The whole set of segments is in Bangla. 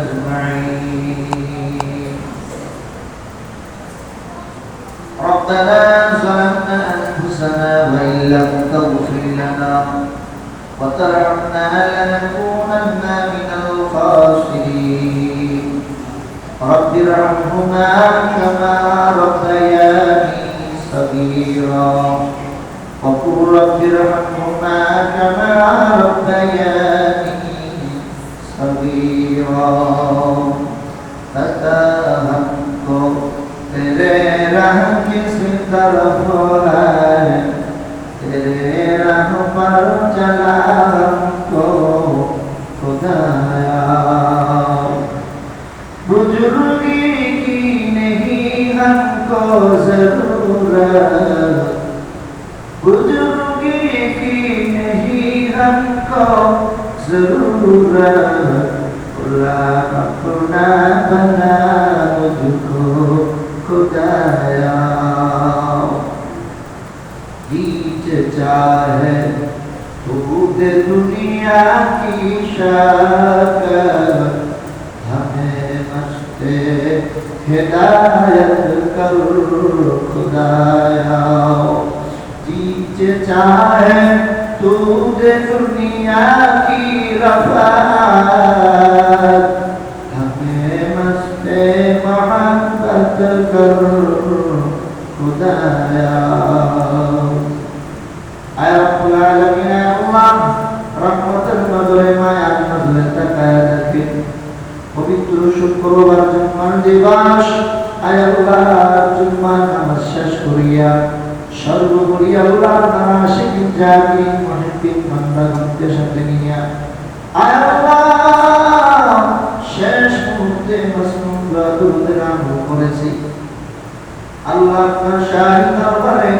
أجمعين. ربنا ظلمنا أنفسنا وإن لم تغفر لنا وترحمنا لنكونن من الخاسرين. رب ارحمهما كما ربياني صغيرا وقل رب ارحمهما كما ربياني صغيرا. पता हमको तेरे राह किस तरफ है, तेरे राह पर चला हमको खुदाया। बुजुर्गी की नहीं हमको जरूरत, बुजुर्गी की नहीं हमको जरूरत। अपना बना मुझको खुदाया। बीच चाहे खुद दुनिया की शक्ल, हमें मस्ते हिदायत कर खुदाया। बीच चाहे दूध दुनिया की रफ़ात, हमें मस्ते मोहब्बत कर खुदाया। आय रब्बुल आलमीन, आय अल्लाह रहमतेर नजरे मायार नजरे তাকায় দেখেন পবিত্র শুক্রবার জুম্মার দিবস। আয় আল্লাহ জুম্মার নামাজ শেষ করিয়া সর্বোপরি আল্লাহর নাশিকিন জাকিরিন মুহিব্বিন বান্দাগণকে সাথে নিয়া আয় আল্লাহ শেষ মুহূর্তে মাসনুন দুরূদের আমল করেছি। আল্লাহ আপনার শাহী দরবারে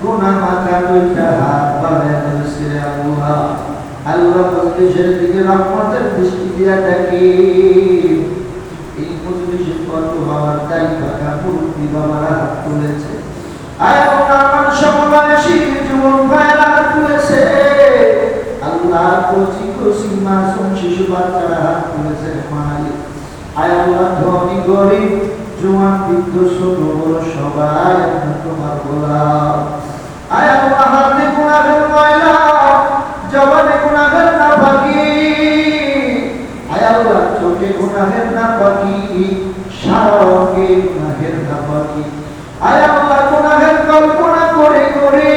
গুনাহ মাথা দুইটা হাত বাড়ায় ধরেছে। আল্লাহ আল্লাহ মজলিসের দিকে রহমতের দৃষ্টি দিয়া দেখি। এই মজলিসের কত বাবার দায়িত্ব মুরব্বী বাবারা হাত তুলেছে। আয় আল্লাহ আমার সমবয়সী যুবক ভাইরা হাত তুলেছে। আল্লাহ কচি কচি মাসুম শিশু বাচ্চারা হাত তুলেছে। মালিক আয় আল্লাহ ধনী গরিব জওয়ান বৃদ্ধ ছোট বড় সবাই তোমার গোলাম। আয় আল্লাহ হাতে গুনাহের ময়লা, জবানে গুনাহের নাপাকি, আয় আল্লাহ চোখে গুনাহের নাপাকি, সারাকে গুনাহের নাপাকি। আয় আল্লাহ গুনাহের কল্পনা করে করে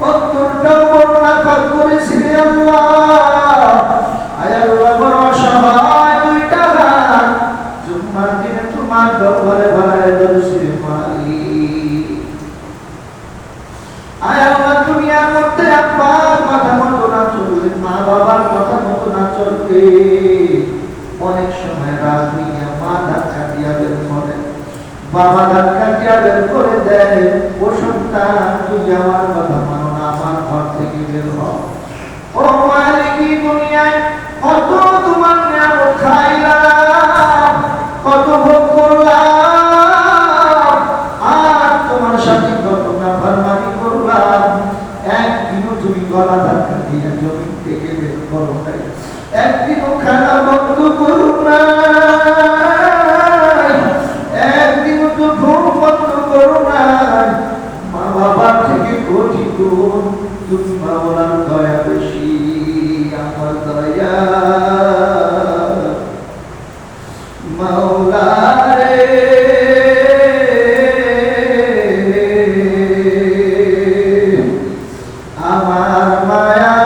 অন্তরটা বর্ণনা করেছি আল্লাহ। আয় আল্লাহ বড় অসহায় দুইটা হাত জুম্মার দিনে তোমার দরবারে বাড়ায় ধরেছি মালিক। আয় আল্লাহ দুনিয়ার মধ্যে আব্বার কথা মতো না চললে, মা বাবার কথা মতো না চললে অনেক সময় রাত হইয়া মা ধাক্কা দিয়া বের করে, বাবা ধাক্কা দিয়া বের করে দেয়। ও সন্তান তুই আমার কথা মানো না, আমার ঘর থেকে বের হ। ও মালিক দুনিয়ায় কত তোমার নিয়ামত খাইলাম, কত ভোগ করলাম, আর তোমার সাথে কত নাফরমানি করলাম। একদিনও তুমি গলা ধাক্কা দিয়ে জমিন থেকে বের করো নাই, একদিনও খানা বন্ধ করো না, একদিনও তো ঘুম বন্ধ করো না। মা বাবার থেকে কোটি গুণ তুমি মাওলার দয়া বেশি। আমার দয়া মাওলা রে, আমার মায়া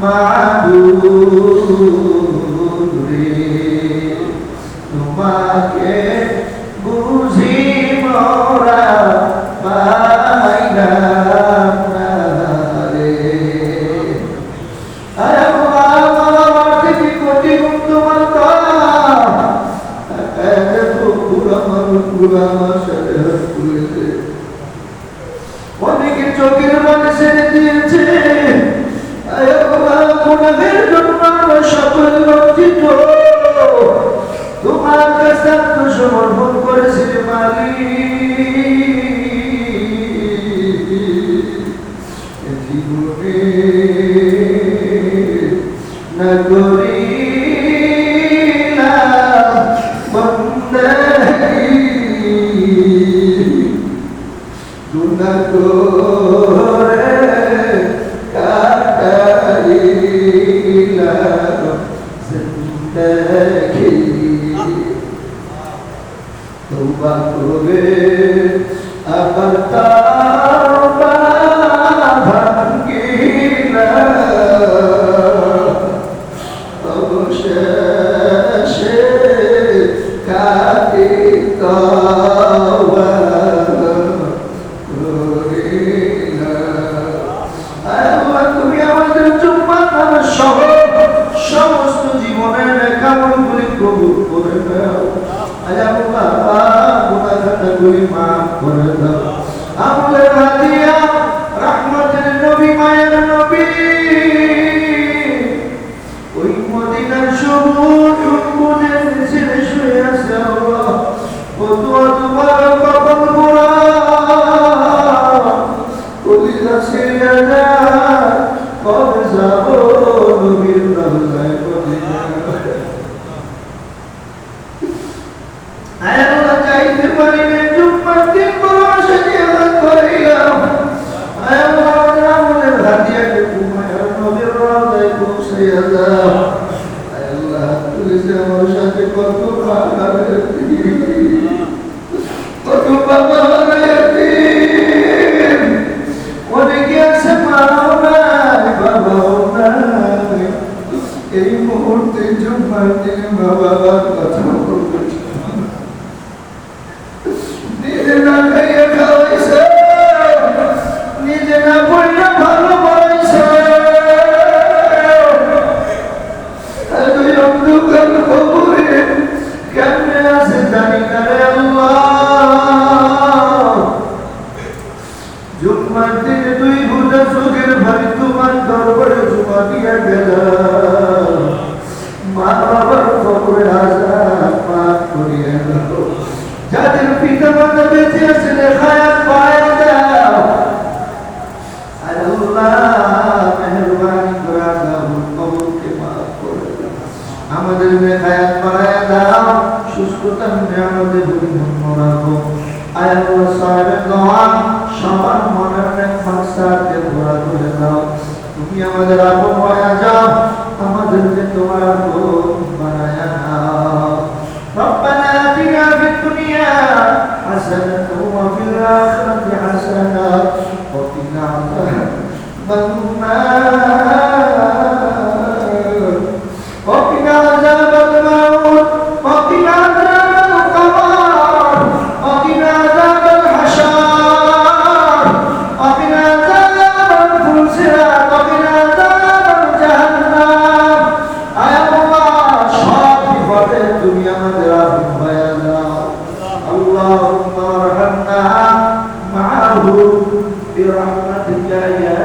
মাবুদ রে, তোমাকে বুঝি মোরা পাইলাম না রে। আরে বাবা থেকে কোটি গুণ তোমার দয়া, এত পুরানো সাথে হাত তুলেছে, অনেকে চোখের পানি ছেড়ে দিয়েছে। আরে বাবা গুনাহের জন্য আমরা সকল লজ্জিত, তোমার কাছে আত্মসমর্পণ করেছি মালিক। জীবনে নগরীলাম বন্দেগী গুনাহ করে কাটাইলাম জিন্দেগী তওবা করে আবার তওবা ভাঙ্গিলাম অবশেষে কাটি তওবা সমস্ত জীবনের লেখাগুলি কবুল করে দাও। আল্লাহ গুনাহগুলি মাফ করে দাও। আমলের হাদিয়া রহমতের নবী মায়ের নবী ওই মদিনার সবুজ উম্মতের ছেলে শুয়ে আছে আল্লাহ ফতোয়া তোমার কপাল পোড়া কলিজা ছিঁড়ে যায় কবে যাব নবীর রওজায় মদিনা আল্লাহ চাইতে পারি না জুম্মার দিন বড় আশা জিয়ারত করিলাম আল্লাহ আমলের হাদিয়াকে তোমার নবীর রওজায় পৌঁছাইয়া দাও আল্লাহ তুমি যে আমার সাথে কত বাবা অনেকে আছে মাও নাই বাবাও নাই এই মুহূর্তে জুম্মার দিনে মা বাবার কথা বলবে নিজে না খাইয়া খাওয়াইছে নিজে না পড়লে ভালো পড়াইছে তুই অন্ধকার খবরে কেমনে আছে জানি না রে আল্লাহ জুম্মার দিনে তুই বুঝা চোখের ভারী তোমার দরবারে জমা দিয়া গেল মা বাবার খবরে আজাদ মাফ করিয়া দাও যাদের পিতা মাতা বেঁচে আছে হায়াত পায় দাও আল্লাহ মেহেরবানি করে আযাবুল কবরকে মাফ করে দাও আমাদের হায়াত বাড়ায় দাও সুস্থতা নিয়ামতে পরিপূর্ণ রাখো আল্লাহ সাহেবের দোয়া সবার মনের নেক মাকসাদকে পুরা করে দাও তুমি আমাদের আপন হয়ে যাও আমাদেরকে তোমার আপন বানায়া নাও ربنا آتنا في الدنيا حسنة وفي الآخرة حسنة وقنا عذاب النار وقنا عذاب الموت وقنا عذاب القبر وقنا عذاب الحشر وقنا عذاب الفلسرات وقنا عذاب جهنم يا الله شاف في الدنيا مدرب بيانا اللهم ارحمنا معه برحمتك يا